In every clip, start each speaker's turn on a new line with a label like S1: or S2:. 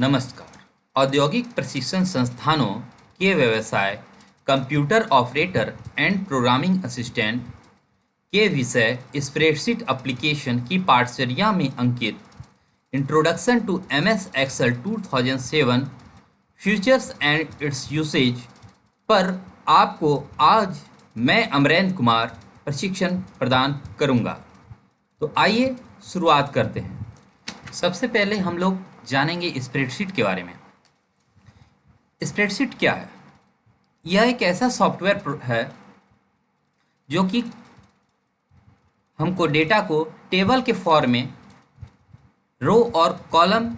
S1: नमस्कार। औद्योगिक प्रशिक्षण संस्थानों के व्यवसाय computer operator and programming assistant के विषय स्प्रेडशीट एप्लीकेशन की पाठचर्या में अंकित introduction to MS Excel 2007 features and its usage पर आपको आज मैं अमरेंद्र कुमार प्रशिक्षण प्रदान करूंगा। तो आइए शुरुआत करते हैं। सबसे पहले हम लोग जानेंगे स्प्रेडशीट के बारे में। स्प्रेडशीट क्या है? यह एक ऐसा सॉफ्टवेयर है जो कि हमको डेटा को टेबल के फॉर्म में रो और कॉलम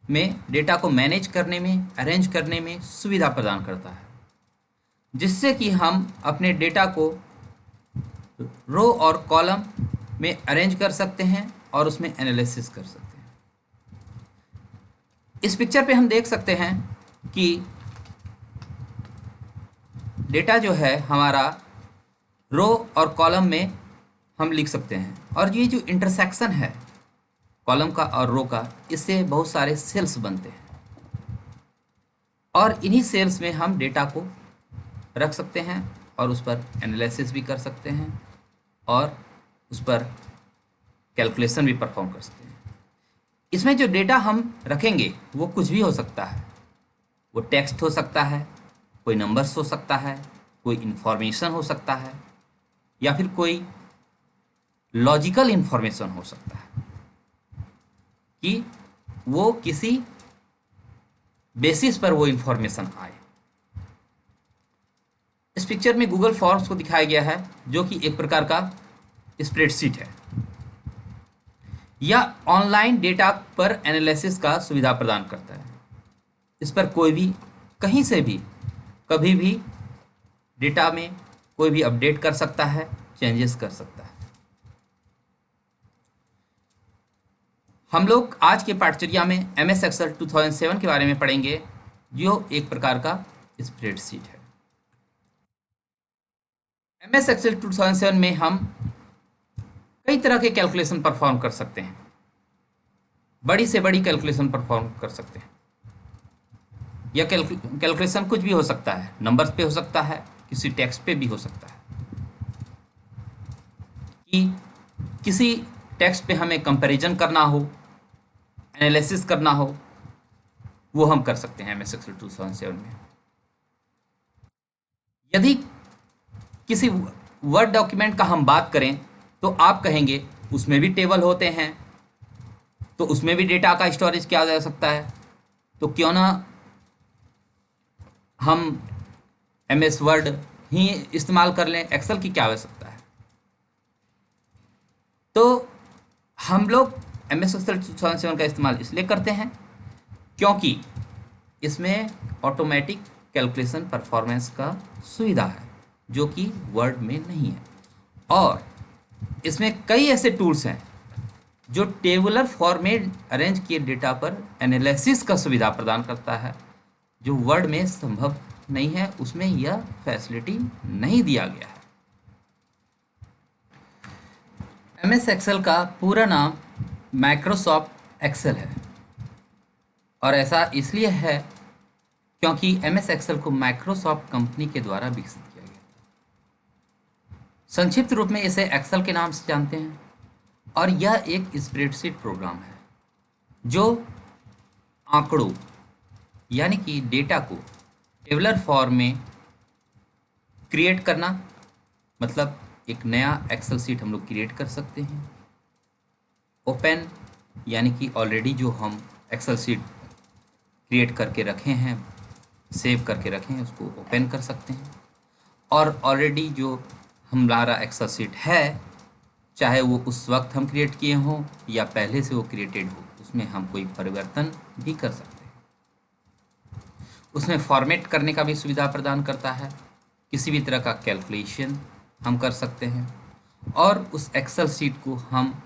S1: में डेटा को मैनेज करने में, अरेंज करने में सुविधा प्रदान करता है, जिससे कि हम अपने डेटा को रो और कॉलम में अरेंज कर सकते हैं और उसमें एनालिसिस कर सकते हैं। इस पिक्चर पे हम देख सकते हैं कि डेटा जो है हमारा रो और कॉलम में हम लिख सकते हैं, और ये जो इंटरसेक्शन है कॉलम का और रो का, इससे बहुत सारे सेल्स बनते हैं और इन्हीं सेल्स में हम डेटा को रख सकते हैं और उस पर एनालिसिस भी कर सकते हैं और उस पर कैलकुलेशन भी परफॉर्म कर सकते हैं। इसमें जो डेटा हम रखेंगे वो कुछ भी हो सकता है। वो टेक्स्ट हो सकता है, कोई नंबर्स हो सकता है, कोई इंफॉर्मेशन हो सकता है, या फिर कोई लॉजिकल इंफॉर्मेशन हो सकता है कि वो किसी बेसिस पर वो इंफॉर्मेशन आए। इस पिक्चर में गूगल फॉर्म्स को दिखाया गया है, जो कि एक प्रकार का स्प्रेडशीट है या ऑनलाइन डेटा पर एनालिसिस का सुविधा प्रदान करता है। इस पर कोई भी कहीं से भी कभी भी डेटा में कोई भी अपडेट कर सकता है, चेंजेस कर सकता है। हम लोग आज के पाठचर्या में एमएस एक्सेल 2007 के बारे में पढ़ेंगे, जो एक प्रकार का स्प्रेडशीट है। एमएस एक्सेल 2007 में हम कई तरह के कैलकुलेशन परफॉर्म कर सकते हैं। बड़ी से बड़ी कैलकुलेशन परफॉर्म कर सकते हैं। यह कैलकुलेशन कुछ भी हो सकता है, नंबर्स पे हो सकता है, किसी टेक्स्ट पे भी हो सकता है। कि किसी टेक्स्ट पे हमें कंपैरिजन करना हो, एनालिसिस करना हो, वो हम कर सकते हैं एमएस एक्सेल 2007 में। यदि किसी वर्ड डॉक्यूमेंट का हम बात करें तो आप कहेंगे उसमें भी टेबल होते हैं, तो उसमें भी डेटा का स्टोरेज किया जा सकता है, तो क्यों ना हम एमएस वर्ड ही इस्तेमाल कर लें, एक्सेल की क्या आवश्यकता है। तो हम लोग एमएस एक्सेल 2007 का इस्तेमाल इसलिए करते हैं क्योंकि इसमें ऑटोमेटिक कैलकुलेशन परफॉर्मेंस का सुविधा है, जो कि वर्ड में नहीं है। और इसमें कई ऐसे टूल्स हैं जो टेबुलर फॉर्म में अरेंज किए डेटा पर एनालिसिस का सुविधा प्रदान करता है, जो वर्ड में संभव नहीं है, उसमें यह फैसिलिटी नहीं दिया गया है। एमएस एक्सेल का पूरा नाम माइक्रोसॉफ्ट एक्सेल है, और ऐसा इसलिए है क्योंकि एमएस एक्सेल को माइक्रोसॉफ्ट कंपनी के द्वारा विकसित किया गया। संक्षिप्त रूप में इसे एक्सेल के नाम से जानते हैं, और यह एक स्प्रेडशीट प्रोग्राम है जो आंकड़ों यानी कि डेटा को टेबलर फॉर्म में क्रिएट करना, मतलब एक नया एक्सेल सीट हम लोग क्रिएट कर सकते हैं। ओपन यानी कि ऑलरेडी जो हम एक्सेल सीट क्रिएट करके रखे हैं, सेव करके रखे हैं, उसको ओपन कर सकते हैं। और ऑलरेडी जो हमारा एक्सेल सीट है, चाहे वो उस वक्त हम क्रिएट किए हों या पहले से वो क्रिएटेड हो, उसमें हम कोई परिवर्तन भी कर सकते हैं। उसमें फॉर्मेट करने का भी सुविधा प्रदान करता है, किसी भी तरह का कैलकुलेशन हम कर सकते हैं, और उस एक्सेल सीट को हम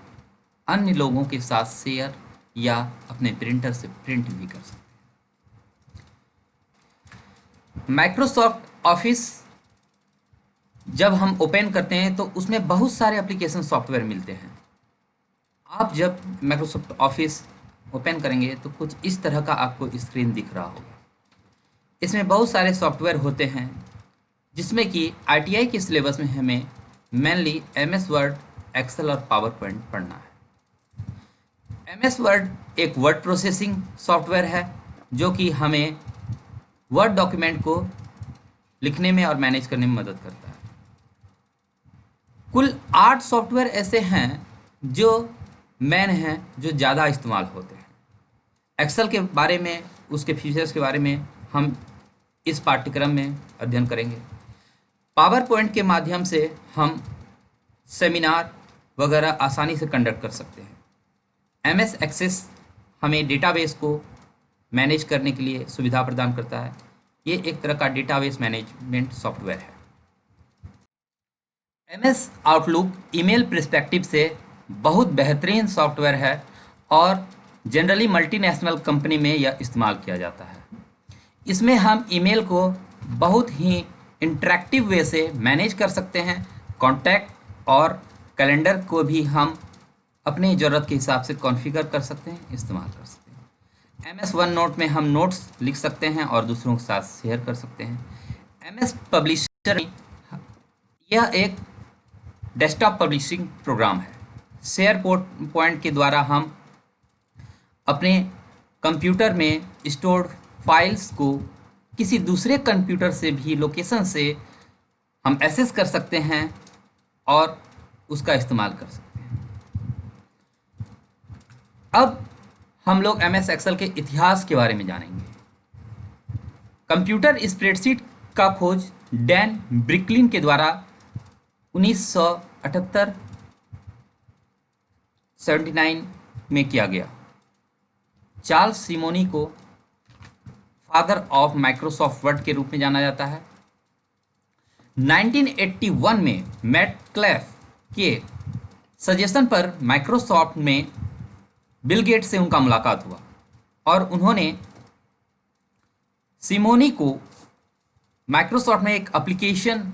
S1: अन्य लोगों के साथ शेयर या अपने प्रिंटर से प्रिंट भी कर सकते हैं। माइक्रोसॉफ्ट ऑफिस जब हम ओपन करते हैं तो उसमें बहुत सारे एप्लीकेशन सॉफ्टवेयर मिलते हैं। आप जब माइक्रोसॉफ्ट ऑफिस ओपन करेंगे तो कुछ इस तरह का आपको स्क्रीन दिख रहा होगा। इसमें बहुत सारे सॉफ्टवेयर होते हैं, जिसमें कि आईटीआई के सिलेबस में हमें मेनली एमएस वर्ड, एक्सेल और पावर पॉइंट पढ़ना है। एमएस वर्ड एक वर्ड प्रोसेसिंग सॉफ्टवेयर है जो कि हमें वर्ड डॉक्यूमेंट को लिखने में और मैनेज करने में मदद करता है। कुल 8 सॉफ्टवेयर ऐसे हैं जो मेन हैं, जो ज़्यादा इस्तेमाल होते हैं। एक्सेल के बारे में, उसके फीचर्स के बारे में हम इस पाठ्यक्रम में अध्ययन करेंगे। पावर पॉइंट के माध्यम से हम सेमिनार वगैरह आसानी से कंडक्ट कर सकते हैं। एमएस एक्सेस हमें डेटाबेस को मैनेज करने के लिए सुविधा प्रदान करता है। ये एक तरह का डेटाबेस मैनेजमेंट सॉफ्टवेयर है। एमएस आउटलुक ईमेल पर्सपेक्टिव से बहुत बेहतरीन सॉफ्टवेयर है और जनरली मल्टीनेशनल कंपनी में यह इस्तेमाल किया जाता है। इसमें हम ईमेल को बहुत ही इंटरेक्टिव वे से मैनेज कर सकते हैं। कॉन्टैक्ट और कैलेंडर को भी हम अपनी ज़रूरत के हिसाब से कॉन्फ़िगर कर सकते हैं, इस्तेमाल कर सकते हैं। एमएस वन नोट में हम नोट्स लिख सकते हैं और दूसरों के साथ शेयर कर सकते हैं। एमएस पब्लिशर यह एक डेस्कटॉप पब्लिशिंग प्रोग्राम है। शेयर पॉइंट के द्वारा हम अपने कंप्यूटर में स्टोर्ड फाइल्स को किसी दूसरे कंप्यूटर से भी लोकेशन से हम एक्सेस कर सकते हैं और उसका इस्तेमाल कर सकते हैं। अब हम लोग एमएस एक्सेल के इतिहास के बारे में जानेंगे। कंप्यूटर स्प्रेडशीट का खोज डैन ब्रिकलिन के द्वारा 1978-79 में किया गया। चार्ल्स सिमोनी को फादर ऑफ माइक्रोसॉफ्ट वर्ड के रूप में जाना जाता है। 1981 में मैट क्लेफ के सजेशन पर माइक्रोसॉफ्ट में बिल गेट्स से उनका मुलाकात हुआ और उन्होंने सिमोनी को माइक्रोसॉफ्ट में एक एप्लीकेशन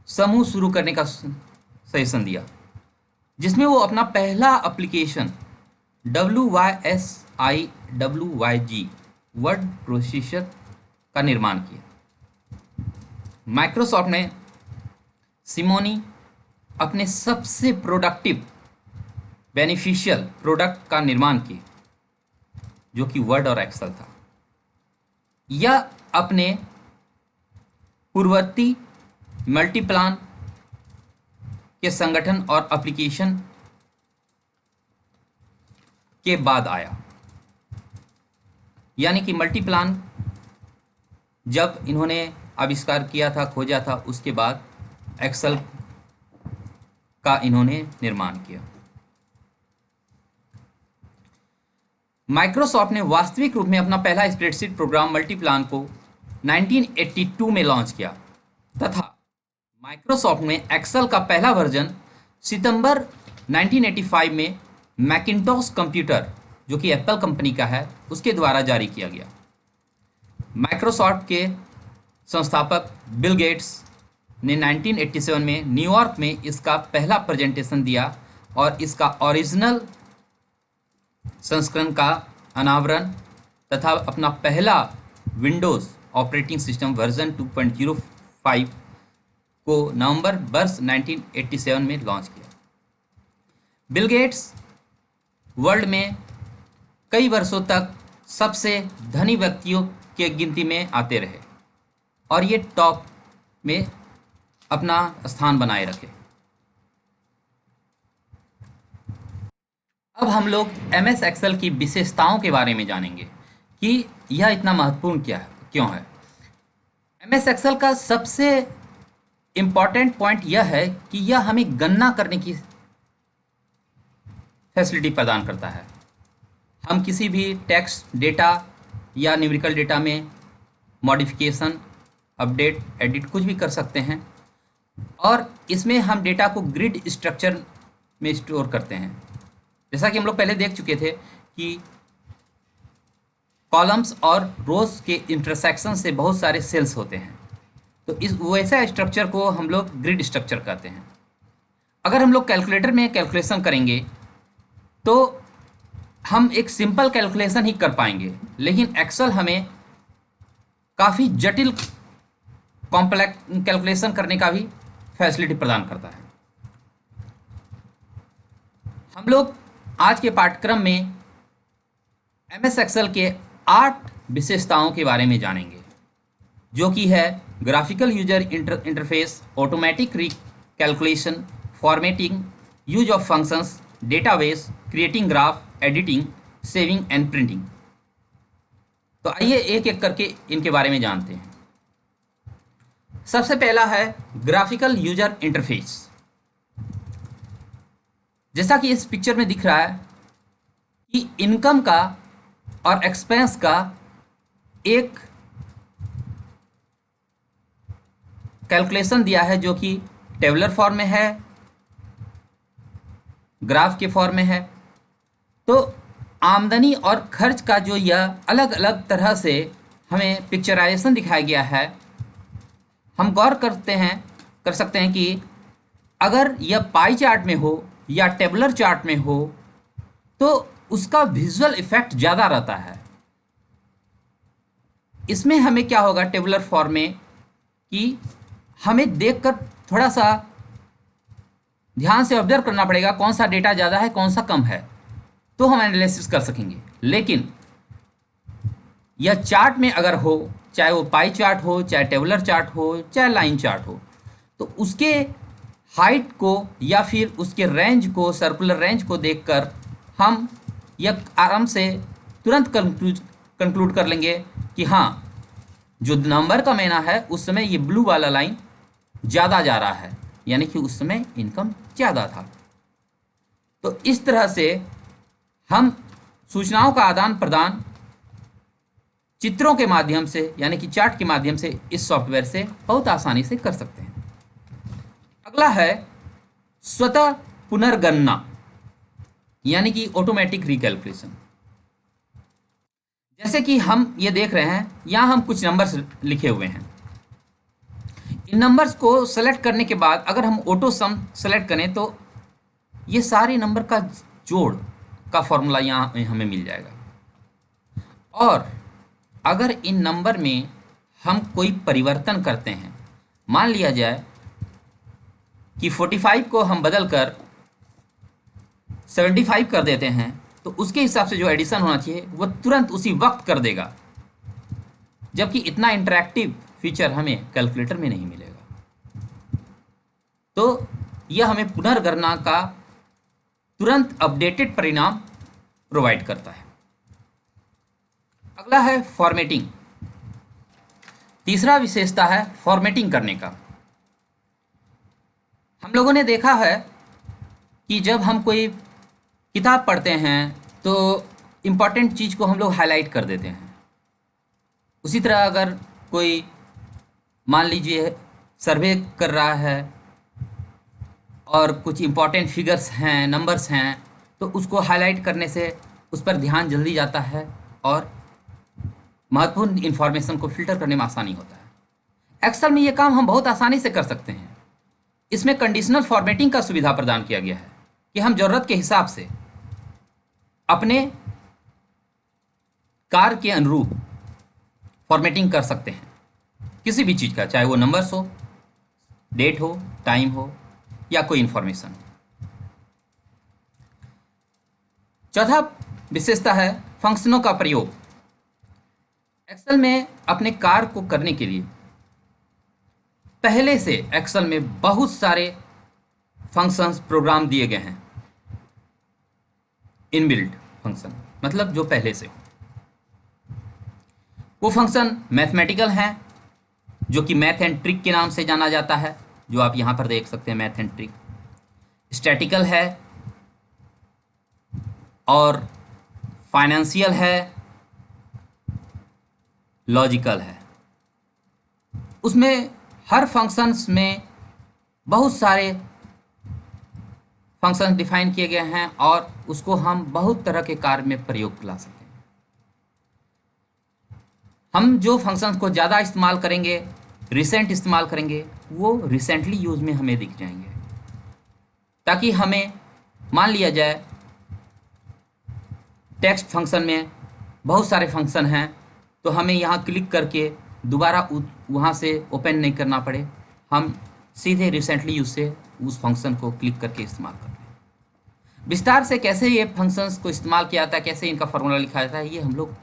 S1: समूह शुरू करने का सजेशन दिया, जिसमें वो अपना पहला एप्लीकेशन WYSIWYG वर्ड प्रोसेसर का निर्माण किया। माइक्रोसॉफ्ट ने सिमोनी अपने सबसे प्रोडक्टिव बेनिफिशियल प्रोडक्ट का निर्माण किए, जो कि वर्ड और एक्सेल था। यह अपने पूर्ववर्ती मल्टीप्लान के संगठन और एप्लीकेशन के बाद आया। यानी कि मल्टीप्लान जब इन्होंने आविष्कार किया था, खोजा था, उसके बाद एक्सेल का इन्होंने निर्माण किया। माइक्रोसॉफ्ट ने वास्तविक रूप में अपना पहला स्प्रेडशीट प्रोग्राम मल्टीप्लान को 1982 में लॉन्च किया तथा माइक्रोसॉफ्ट ने एक्सेल का पहला वर्जन सितंबर 1985 में मैकिन्टॉश कंप्यूटर, जो कि एप्पल कंपनी का है, उसके द्वारा जारी किया गया। माइक्रोसॉफ्ट के संस्थापक बिल गेट्स ने 1987 में न्यूयॉर्क में इसका पहला प्रेजेंटेशन दिया और इसका ओरिजिनल संस्करण का अनावरण तथा अपना पहला विंडोज़ ऑपरेटिंग सिस्टम वर्जन 2.05 को नवंबर वर्ष 1987 में लॉन्च किया। बिल गेट्स वर्ल्ड में कई वर्षों तक सबसे धनी व्यक्तियों के गिनती में आते रहे और ये टॉप में अपना स्थान बनाए रखे। अब हम लोग एमएस एक्सेल की विशेषताओं के बारे में जानेंगे कि यह इतना महत्वपूर्ण क्यों है। एमएस एक्सेल का सबसे इम्पॉर्टेंट पॉइंट यह है कि यह हमें गणना करने की फैसिलिटी प्रदान करता है। हम किसी भी टेक्स्ट डेटा या न्यूमेरिकल डेटा में मॉडिफिकेशन, अपडेट, एडिट कुछ भी कर सकते हैं और इसमें हम डेटा को ग्रिड स्ट्रक्चर में स्टोर करते हैं। जैसा कि हम लोग पहले देख चुके थे कि कॉलम्स और रोज के इंटरसेक्शन से बहुत सारे सेल्स होते हैं, तो इस वैसा स्ट्रक्चर को हम लोग ग्रिड स्ट्रक्चर कहते हैं। अगर हम लोग कैलकुलेटर में कैलकुलेशन करेंगे तो हम एक सिंपल कैलकुलेशन ही कर पाएंगे, लेकिन एक्सेल हमें काफ़ी जटिल कॉम्प्लेक्स कैलकुलेशन करने का भी फैसिलिटी प्रदान करता है। हम लोग आज के पाठ्यक्रम में एमएस एक्सेल के 8 विशेषताओं के बारे में जानेंगे, जो कि है graphical user interface, automatic calculation, formatting, use of functions, database, creating graph, editing, saving and printing. तो आइए एक एक करके इनके बारे में जानते हैं। सबसे पहला है ग्राफिकल यूजर इंटरफेस। जैसा कि इस पिक्चर में दिख रहा है कि इनकम का और एक्सपेंस का एक कैलकुलेशन दिया है, जो कि टेबुलर फॉर्म में है, ग्राफ के फॉर्म में है। तो आमदनी और खर्च का जो यह अलग अलग तरह से हमें पिक्चराइजेशन दिखाया गया है, हम गौर कर सकते हैं कि अगर यह पाई चार्ट में हो या टेबुलर चार्ट में हो तो उसका विजुअल इफेक्ट ज़्यादा रहता है। इसमें हमें क्या होगा टेबुलर फॉर्म में कि हमें देखकर थोड़ा सा ध्यान से ऑब्जर्व करना पड़ेगा कौन सा डेटा ज़्यादा है कौन सा कम है, तो हम एनालिसिस कर सकेंगे। लेकिन यह चार्ट में अगर हो, चाहे वो पाई चार्ट हो, चाहे टेबुलर चार्ट हो, चाहे लाइन चार्ट हो, तो उसके हाइट को या फिर उसके रेंज को, सर्कुलर रेंज को देखकर हम यह आराम से तुरंत कंक्लूड कर लेंगे कि हाँ, जो नंबर का महीना है उस समय ये ब्लू वाला लाइन ज़्यादा जा रहा है, यानी कि उस समय इनकम ज़्यादा था। तो इस तरह से हम सूचनाओं का आदान प्रदान चित्रों के माध्यम से, यानी कि चार्ट के माध्यम से इस सॉफ्टवेयर से बहुत आसानी से कर सकते हैं। अगला है स्वतः पुनर्गणना, यानी कि ऑटोमेटिक रिकैलकुलेशन। जैसे कि हम ये देख रहे हैं, यहाँ हम कुछ नंबर्स लिखे हुए हैं। इन नंबर्स को सेलेक्ट करने के बाद अगर हम ऑटो सम सेलेक्ट करें तो ये सारे नंबर का जोड़ का फॉर्मूला यहाँ हमें मिल जाएगा। और अगर इन नंबर में हम कोई परिवर्तन करते हैं, मान लिया जाए कि 45 को हम बदल कर 75 कर देते हैं, तो उसके हिसाब से जो एडिशन होना चाहिए वो तुरंत उसी वक्त कर देगा, जबकि इतना इंटरैक्टिव फीचर हमें कैलकुलेटर में नहीं मिलेगा। तो यह हमें पुनर्गणना का तुरंत अपडेटेड परिणाम प्रोवाइड करता है। अगला है फॉर्मेटिंग। तीसरा विशेषता है फॉर्मेटिंग करने का। हम लोगों ने देखा है कि जब हम कोई किताब पढ़ते हैं तो इम्पॉर्टेंट चीज़ को हम लोग हाईलाइट कर देते हैं। उसी तरह अगर कोई मान लीजिए सर्वे कर रहा है और कुछ इम्पॉर्टेंट फिगर्स हैं, नंबर्स हैं, तो उसको हाईलाइट करने से उस पर ध्यान जल्दी जाता है और महत्वपूर्ण इन्फॉर्मेशन को फिल्टर करने में आसानी होता है। एक्सेल में ये काम हम बहुत आसानी से कर सकते हैं। इसमें कंडीशनल फॉर्मेटिंग का सुविधा प्रदान किया गया है कि हम ज़रूरत के हिसाब से अपने कार्य के अनुरूप फॉर्मेटिंग कर सकते हैं किसी भी चीज़ का, चाहे वो नंबर्स हो, डेट हो, टाइम हो या कोई इन्फॉर्मेशन। चौथा विशेषता है फंक्शनों का प्रयोग। एक्सेल में अपने कार्य को करने के लिए पहले से एक्सेल में बहुत सारे फंक्शंस प्रोग्राम दिए गए हैं। इनबिल्ट फंक्शन मतलब जो पहले से हो। वो फंक्शन मैथमेटिकल हैं, जो कि मैथ एंड ट्रिक के नाम से जाना जाता है, जो आप यहाँ पर देख सकते हैं, मैथ एंड ट्रिक। स्टैटिकल है और फाइनेंशियल है, लॉजिकल है। उसमें हर फंक्शंस में बहुत सारे फंक्शंस डिफाइन किए गए हैं और उसको हम बहुत तरह के कार्य में प्रयोग ला सकते हैं। हम जो फंक्शंस को ज़्यादा इस्तेमाल करेंगे, रिसेंट इस्तेमाल करेंगे, वो रिसेंटली यूज़ में हमें दिख जाएंगे, ताकि हमें मान लिया जाए टेक्स्ट फंक्शन में बहुत सारे फंक्शन हैं, तो हमें यहाँ क्लिक करके दोबारा वहाँ से ओपन नहीं करना पड़े, हम सीधे रिसेंटली यूज से उस फंक्शन को क्लिक करके इस्तेमाल कर लें। विस्तार से कैसे ये फंक्शंस को इस्तेमाल किया जाता है, कैसे इनका फॉर्मूला लिखा जाता है, ये हम लोग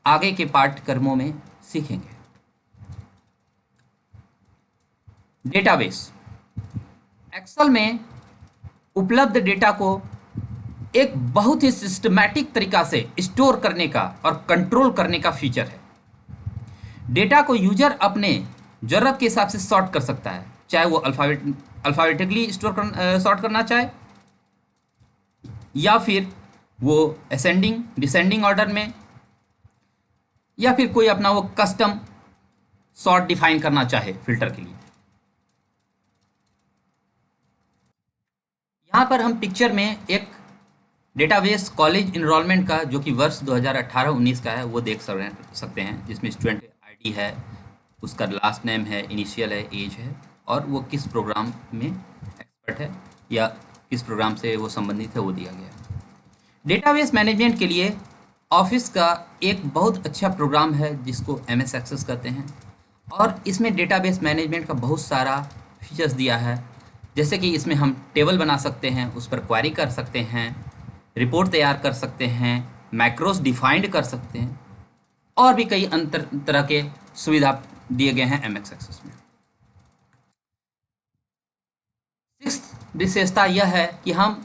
S1: आगे के पाठ्यक्रमों में सीखेंगे। डेटाबेस एक्सेल में उपलब्ध डेटा को एक बहुत ही सिस्टमैटिक तरीका से स्टोर करने का और कंट्रोल करने का फीचर है। डेटा को यूजर अपने जरूरत के हिसाब से सॉर्ट कर सकता है, चाहे वो अल्फ़ाबेटिकली सॉर्ट करना चाहे, या फिर वो असेंडिंग डिसेंडिंग ऑर्डर में, या फिर कोई अपना वो कस्टम सॉर्ट डिफाइन करना चाहे फिल्टर के लिए। यहाँ पर हम पिक्चर में एक डेटाबेस कॉलेज इनरोलमेंट का, जो कि वर्ष 2018-19 का है, वो देख सकते हैं, जिसमें स्टूडेंट आईडी है, उसका लास्ट नेम है, इनिशियल है, एज है, और वो किस प्रोग्राम में एक्सपर्ट है या किस प्रोग्राम से वो संबंधित है, वो दिया गया है। डेटाबेस मैनेजमेंट के लिए ऑफिस का एक बहुत अच्छा प्रोग्राम है जिसको MS एक्सेस कहते हैं, और इसमें डेटाबेस मैनेजमेंट का बहुत सारा फीचर्स दिया है। जैसे कि इसमें हम टेबल बना सकते हैं, उस पर क्वेरी कर सकते हैं, रिपोर्ट तैयार कर सकते हैं, मैक्रोस डिफाइंड कर सकते हैं, और भी कई अंतर तरह के सुविधा दिए गए हैं MS एक्सेस में। सिक्स्थ विशेषता यह है कि हम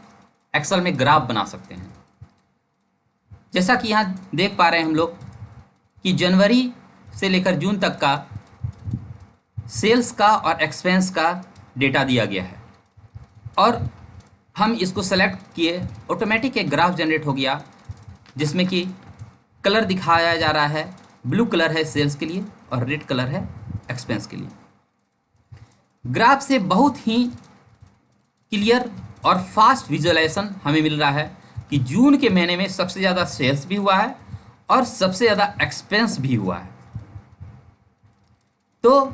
S1: एक्सेल में ग्राफ बना सकते हैं। जैसा कि यहाँ देख पा रहे हैं हम लोग कि जनवरी से लेकर जून तक का सेल्स का और एक्सपेंस का डेटा दिया गया है, और हम इसको सेलेक्ट किए, ऑटोमेटिक एक ग्राफ जनरेट हो गया जिसमें कि कलर दिखाया जा रहा है। ब्लू कलर है सेल्स के लिए और रेड कलर है एक्सपेंस के लिए। ग्राफ से बहुत ही क्लियर और फास्ट विजुअलाइजेशन हमें मिल रहा है कि जून के महीने में सबसे ज़्यादा सेल्स भी हुआ है और सबसे ज़्यादा एक्सपेंस भी हुआ है। तो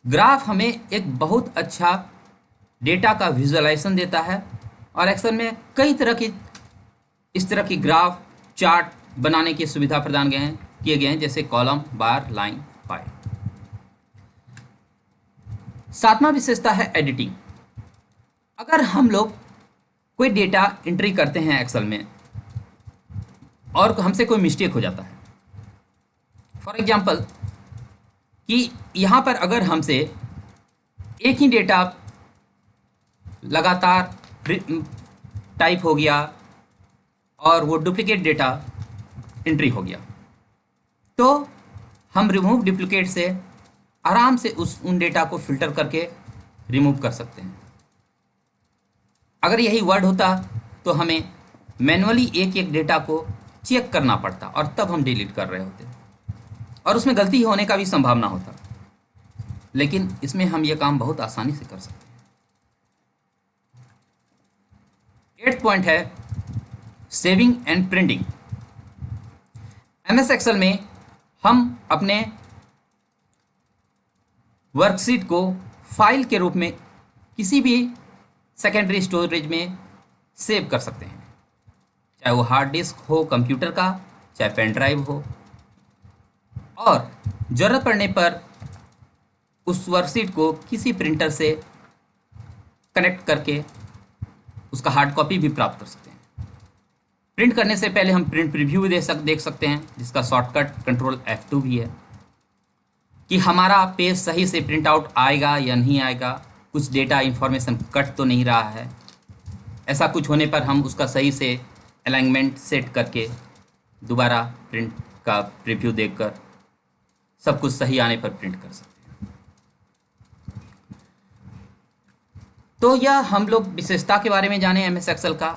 S1: ग्राफ हमें एक बहुत अच्छा डेटा का विजुअलाइजेशन देता है, और एक्सेल में कई तरह की इस तरह की ग्राफ चार्ट बनाने की सुविधा प्रदान किए गए हैं, जैसे कॉलम, बार, लाइन, पाई। सातवां विशेषता है एडिटिंग। अगर हम लोग कोई डेटा एंट्री करते हैं एक्सेल में और हमसे कोई मिस्टेक हो जाता है, फॉर एग्जांपल कि यहाँ पर अगर हमसे एक ही डेटा लगातार टाइप हो गया और वो डुप्लीकेट डेटा एंट्री हो गया, तो हम रिमूव डुप्लीकेट से आराम से उन डेटा को फिल्टर करके रिमूव कर सकते हैं। अगर यही वर्ड होता तो हमें मैनुअली एक एक डेटा को चेक करना पड़ता और तब हम डिलीट कर रहे होते, और उसमें गलती होने का भी संभावना होता। लेकिन इसमें हम ये काम बहुत आसानी से कर सकते हैं। 8th पॉइंट है saving and printing. MS Excel में हम अपने वर्कशीट को फाइल के रूप में किसी भी सेकेंडरी स्टोरेज में सेव कर सकते हैं, चाहे वो हार्ड डिस्क हो कंप्यूटर का, चाहे पेन ड्राइव हो, और ज़रूरत पड़ने पर उस वर्कशीट को किसी प्रिंटर से कनेक्ट करके उसका हार्ड कॉपी भी प्राप्त कर सकते हैं। प्रिंट करने से पहले हम प्रिंट प्रीव्यू भी देख सकते हैं, जिसका शॉर्टकट कंट्रोल F2 भी है, कि हमारा पेज सही से प्रिंट आउट आएगा या नहीं आएगा, कुछ डेटा इंफॉर्मेशन कट तो नहीं रहा है। ऐसा कुछ होने पर हम उसका सही से अलाइनमेंट सेट करके दोबारा प्रिंट का प्रीव्यू देखकर सब कुछ सही आने पर प्रिंट कर सकते हैं। तो यह हम लोग विशेषता के बारे में जाने MS एक्सेल का,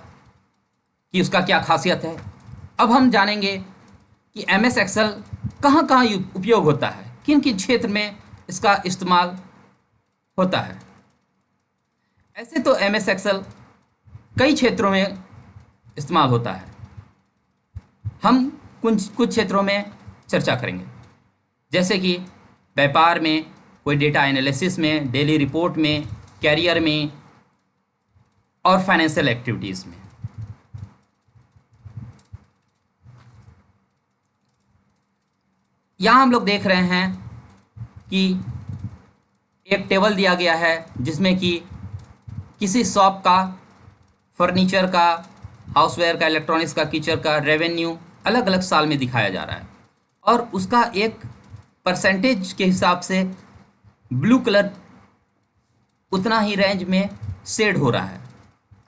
S1: कि उसका क्या खासियत है। अब हम जानेंगे कि MS एक्सेल कहाँ कहाँ उपयोग होता है, किन किन क्षेत्र में इसका इस्तेमाल होता है। ऐसे तो MS एक्सेल कई क्षेत्रों में इस्तेमाल होता है, हम कुछ क्षेत्रों में चर्चा करेंगे, जैसे कि व्यापार में, कोई डेटा एनालिसिस में, डेली रिपोर्ट में, कैरियर में, और फाइनेंशियल एक्टिविटीज़ में। यहाँ हम लोग देख रहे हैं कि एक टेबल दिया गया है जिसमें कि किसी शॉप का, फर्नीचर का, हाउसवेयर का, इलेक्ट्रॉनिक्स का, किचन का रेवेन्यू अलग अलग साल में दिखाया जा रहा है और उसका एक परसेंटेज के हिसाब से ब्लू कलर उतना ही रेंज में शेड हो रहा है।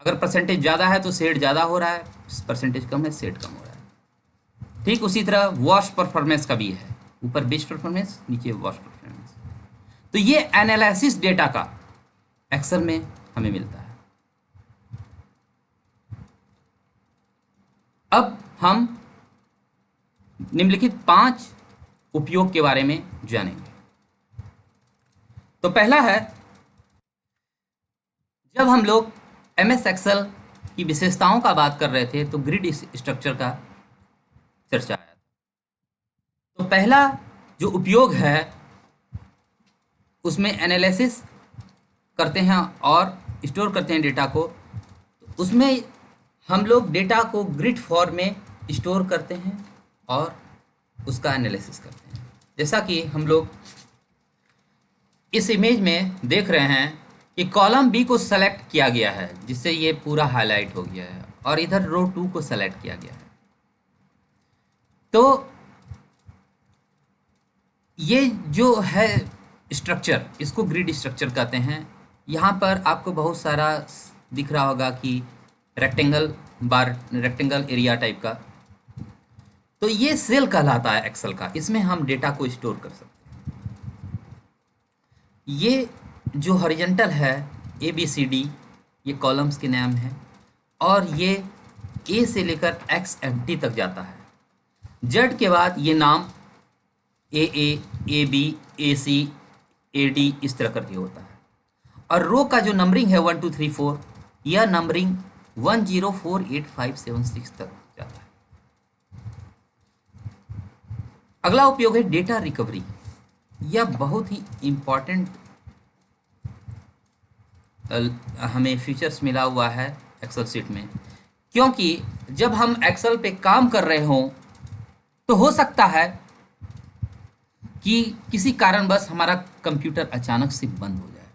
S1: अगर परसेंटेज ज़्यादा है तो शेड ज़्यादा हो रहा है, परसेंटेज कम है शेड कम हो रहा है। ठीक उसी तरह वॉश परफॉर्मेंस का भी है, ऊपर बेस्ट परफॉर्मेंस, नीचे वॉश परफॉर्मेंस। तो ये एनालिसिस डेटा का एक्सेल में हमें मिलता है। अब हम निम्नलिखित 5 उपयोग के बारे में जानेंगे। तो पहला है, जब हम लोग एमएस एक्सेल की विशेषताओं का बात कर रहे थे तो ग्रिड स्ट्रक्चर का चर्चा आया। तो पहला जो उपयोग है उसमें एनालिसिस करते हैं और स्टोर करते हैं डेटा को। उसमें हम लोग डेटा को ग्रिड फॉर्म में स्टोर करते हैं और उसका एनालिसिस करते हैं। जैसा कि हम लोग इस इमेज में देख रहे हैं कि कॉलम बी को सेलेक्ट किया गया है जिससे ये पूरा हाईलाइट हो गया है और इधर रो 2 को सेलेक्ट किया गया है। तो ये जो है स्ट्रक्चर, इसको ग्रिड स्ट्रक्चर कहते हैं। यहाँ पर आपको बहुत सारा दिख रहा होगा कि rectangle bar, rectangle area type का। तो ये सेल कहलाता है एक्सेल का, इसमें हम डेटा को स्टोर कर सकते हैं। ये जो हॉरिजॉन्टल है ABCD, ये कॉलम्स के नाम है और ये A से लेकर XFD तक जाता है। जेड के बाद ये नाम AA, AB, AC, AD इस तरह करके होता है। और रो का जो नंबरिंग है 1 2 3 4, यह नंबरिंग 1 0 4 8 5 7 6 तक जाता है। अगला उपयोग है डेटा रिकवरी। यह बहुत ही इम्पॉर्टेंट हमें फीचर्स मिला हुआ है एक्सेल सीट में, क्योंकि जब हम एक्सेल पे काम कर रहे हों तो हो सकता है कि किसी कारणवश हमारा कंप्यूटर अचानक से बंद हो जाए।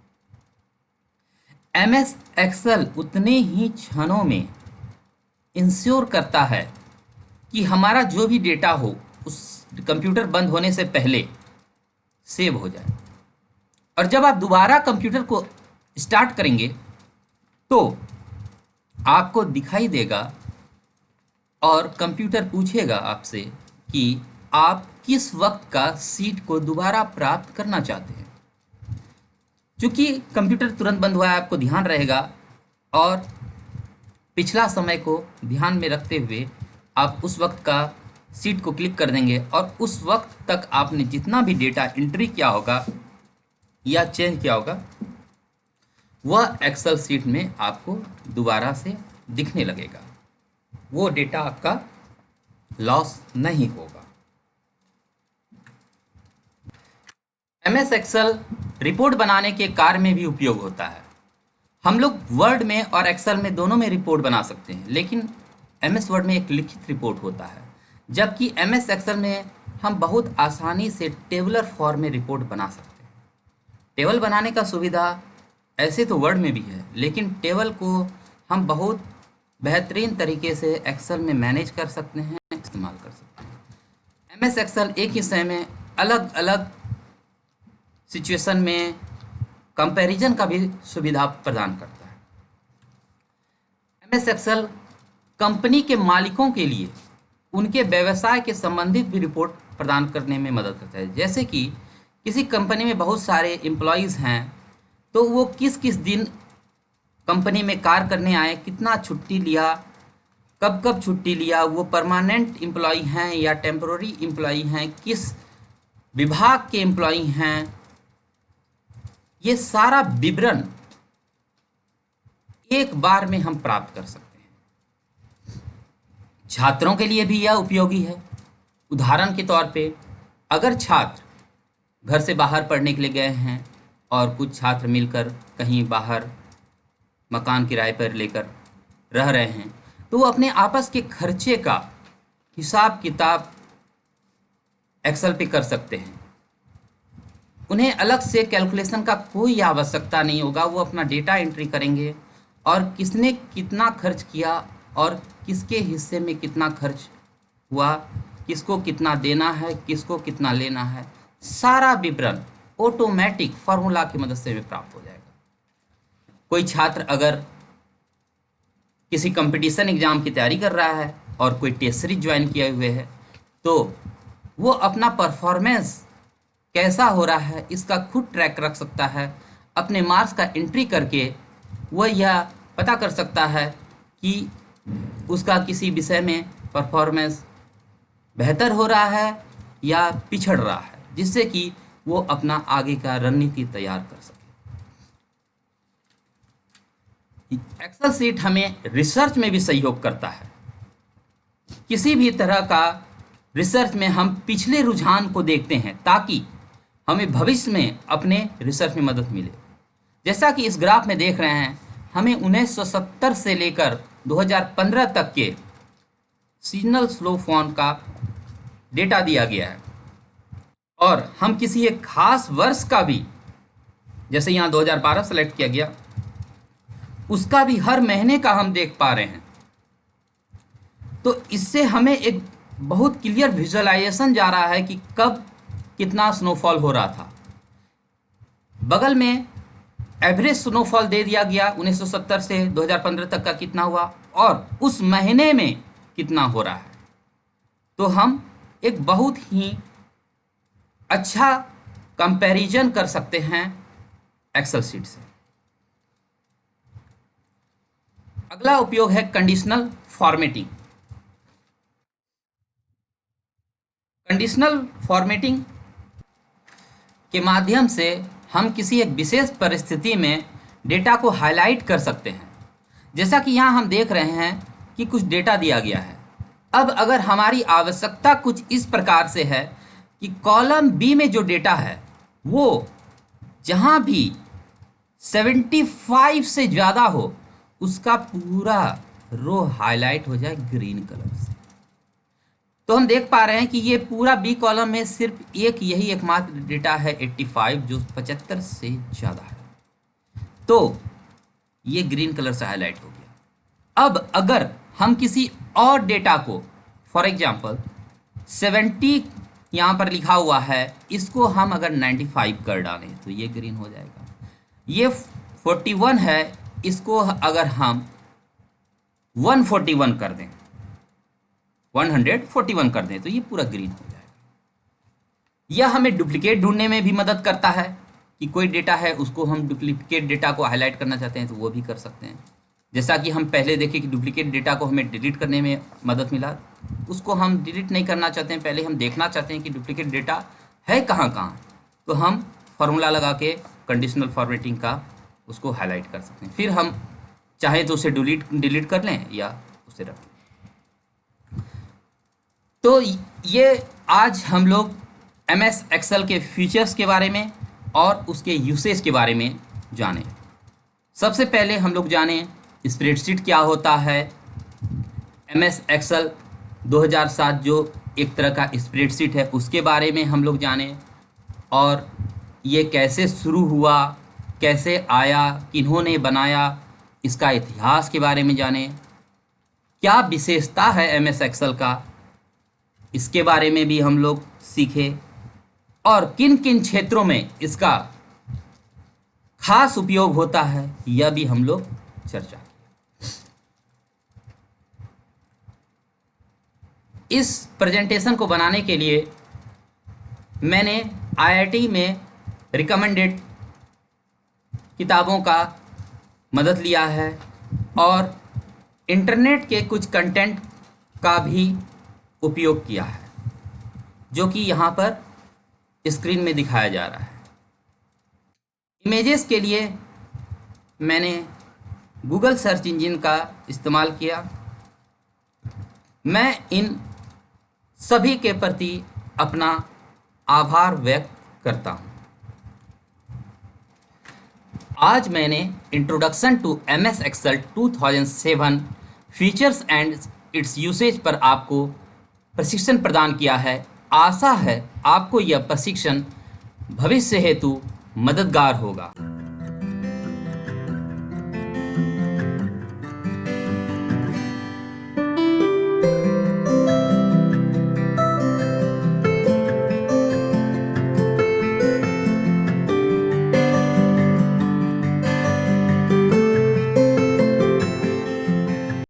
S1: एमएस एक्सेल उतने ही क्षणों में इंश्योर करता है कि हमारा जो भी डेटा हो उस कंप्यूटर बंद होने से पहले सेव हो जाए। और जब आप दोबारा कंप्यूटर को स्टार्ट करेंगे तो आपको दिखाई देगा और कंप्यूटर पूछेगा आपसे कि आप किस वक्त का सीट को दोबारा प्राप्त करना चाहते हैं। चूंकि कंप्यूटर तुरंत बंद हुआ है, आपको ध्यान रहेगा और पिछला समय को ध्यान में रखते हुए आप उस वक्त का सीट को क्लिक कर देंगे और उस वक्त तक आपने जितना भी डेटा एंट्री किया होगा या चेंज किया होगा वह एक्सेल सीट में आपको दोबारा से दिखने लगेगा। वो डेटा आपका लॉस नहीं होगा। एमएस एक्सेल रिपोर्ट बनाने के कार्य में भी उपयोग होता है। हम लोग वर्ड में और एक्सेल में दोनों में रिपोर्ट बना सकते हैं, लेकिन एमएस वर्ड में एक लिखित रिपोर्ट होता है, जबकि एमएस एक्सेल में हम बहुत आसानी से टेबुलर फॉर्म में रिपोर्ट बना सकते हैं। टेबल बनाने का सुविधा ऐसे तो वर्ड में भी है, लेकिन टेबल को हम बहुत बेहतरीन तरीके से एक्सेल में मैनेज कर सकते हैं, इस्तेमाल कर सकते हैं। एमएस एक्सेल एक ही समय में अलग अलग सिचुएशन में कंपैरिजन का भी सुविधा प्रदान करता है। एमएस एक्सेल कंपनी के मालिकों के लिए उनके व्यवसाय के संबंधित भी रिपोर्ट प्रदान करने में मदद करता है। जैसे कि किसी कंपनी में बहुत सारे एम्प्लॉयज़ हैं तो वो किस किस दिन कंपनी में कार्य करने आए, कितना छुट्टी लिया, कब कब छुट्टी लिया, वो परमानेंट एम्प्लॉय हैं या टेम्पोररी एम्प्लॉय हैं, किस विभाग के एम्प्लॉय हैं, ये सारा विवरण एक बार में हम प्राप्त कर सकते हैं। छात्रों के लिए भी यह उपयोगी है। उदाहरण के तौर पे अगर छात्र घर से बाहर पढ़ने के लिए गए हैं और कुछ छात्र मिलकर कहीं बाहर मकान किराए पर लेकर रह रहे हैं, तो वो अपने आपस के खर्चे का हिसाब किताब एक्सेल पे कर सकते हैं। उन्हें अलग से कैलकुलेशन का कोई आवश्यकता नहीं होगा, वो अपना डेटा एंट्री करेंगे और किसने कितना खर्च किया और किसके हिस्से में कितना खर्च हुआ, किसको कितना देना है, किसको कितना लेना है, सारा विवरण ऑटोमेटिक फार्मूला की मदद से भी प्राप्त हो जाएगा। कोई छात्र अगर किसी कंपटीशन एग्जाम की तैयारी कर रहा है और कोई टेस्ट सीरीज ज्वाइन किए हुए है, तो वो अपना परफॉर्मेंस कैसा हो रहा है इसका खुद ट्रैक रख सकता है। अपने मार्क्स का एंट्री करके वह यह पता कर सकता है कि उसका किसी विषय में परफॉर्मेंस बेहतर हो रहा है या पिछड़ रहा है, जिससे कि वो अपना आगे का रणनीति तैयार कर सके। एक्सेल सीट हमें रिसर्च में भी सहयोग करता है। किसी भी तरह का रिसर्च में हम पिछले रुझान को देखते हैं ताकि हमें भविष्य में अपने रिसर्च में मदद मिले। जैसा कि इस ग्राफ में देख रहे हैं, हमें 1970 से लेकर 2015 तक के सीजनल स्लो फॉन का डेटा दिया गया है और हम किसी एक खास वर्ष का भी, जैसे यहाँ 2012 सेलेक्ट किया गया, उसका भी हर महीने का हम देख पा रहे हैं। तो इससे हमें एक बहुत क्लियर विजुअलाइजेशन जा रहा है कि कब कितना स्नोफॉल हो रहा था। बगल में एवरेज स्नोफॉल दे दिया गया 1970 से 2015 तक का कितना हुआ और उस महीने में कितना हो रहा है। तो हम एक बहुत ही अच्छा कंपैरिजन कर सकते हैं एक्सेल शीट से। अगला उपयोग है कंडीशनल फॉर्मेटिंग। कंडीशनल फॉर्मेटिंग के माध्यम से हम किसी एक विशेष परिस्थिति में डेटा को हाईलाइट कर सकते हैं। जैसा कि यहाँ हम देख रहे हैं कि कुछ डेटा दिया गया है। अब अगर हमारी आवश्यकता कुछ इस प्रकार से है कि कॉलम बी में जो डेटा है वो जहाँ भी 75 से ज़्यादा हो उसका पूरा रो हाईलाइट हो जाए ग्रीन कलर से। तो हम देख पा रहे हैं कि ये पूरा बी कॉलम में सिर्फ यही एकमात्र डेटा है 85 जो 75 से ज़्यादा है, तो ये ग्रीन कलर से हाईलाइट हो गया। अब अगर हम किसी और डेटा को, फॉर एग्जांपल 70 यहाँ पर लिखा हुआ है, इसको हम अगर 95 कर डालें तो ये ग्रीन हो जाएगा। ये 41 है, इसको अगर हम 141 कर दें, 141 कर दें तो ये पूरा ग्रीन हो जाएगा। यह हमें डुप्लीकेट ढूंढने में भी मदद करता है कि कोई डेटा है उसको हम डुप्लीकेट डेटा को हाईलाइट करना चाहते हैं तो वो भी कर सकते हैं। जैसा कि हम पहले देखें कि डुप्लीकेट डेटा को हमें डिलीट करने में मदद मिला, उसको हम डिलीट नहीं करना चाहते हैं, पहले हम देखना चाहते हैं कि डुप्लीकेट डेटा है कहाँ कहाँ, तो हम फार्मूला लगा के कंडीशनल फॉर्मेटिंग का उसको हाईलाइट कर सकते हैं। फिर हम चाहे तो उसे डिलीट कर लें या उसे रख लें। तो ये आज हम लोग MS एक्सेल के फीचर्स के बारे में और उसके यूसेज के बारे में जाने। सबसे पहले हम लोग जाने स्प्रेडशीट क्या होता है। MS एक्सेल 2007 जो एक तरह का स्प्रेडशीट है उसके बारे में हम लोग जाने, और ये कैसे शुरू हुआ, कैसे आया, किन्होंने बनाया, इसका इतिहास के बारे में जाने। क्या विशेषता है MS एक्सेल का, इसके बारे में भी हम लोग सीखे, और किन किन क्षेत्रों में इसका खास उपयोग होता है यह भी हम लोग चर्चा की। इस प्रेजेंटेशन को बनाने के लिए मैंने IIT में रिकमेंडेड किताबों का मदद लिया है और इंटरनेट के कुछ कंटेंट का भी उपयोग किया है, जो कि यहाँ पर स्क्रीन में दिखाया जा रहा है। इमेजेस के लिए मैंने गूगल सर्च इंजन का इस्तेमाल किया। मैं इन सभी के प्रति अपना आभार व्यक्त करता हूँ। आज मैंने introduction to MS Excel 2007 features and its usage पर आपको प्रशिक्षण प्रदान किया है। आशा है आपको यह प्रशिक्षण भविष्य हेतु मददगार होगा।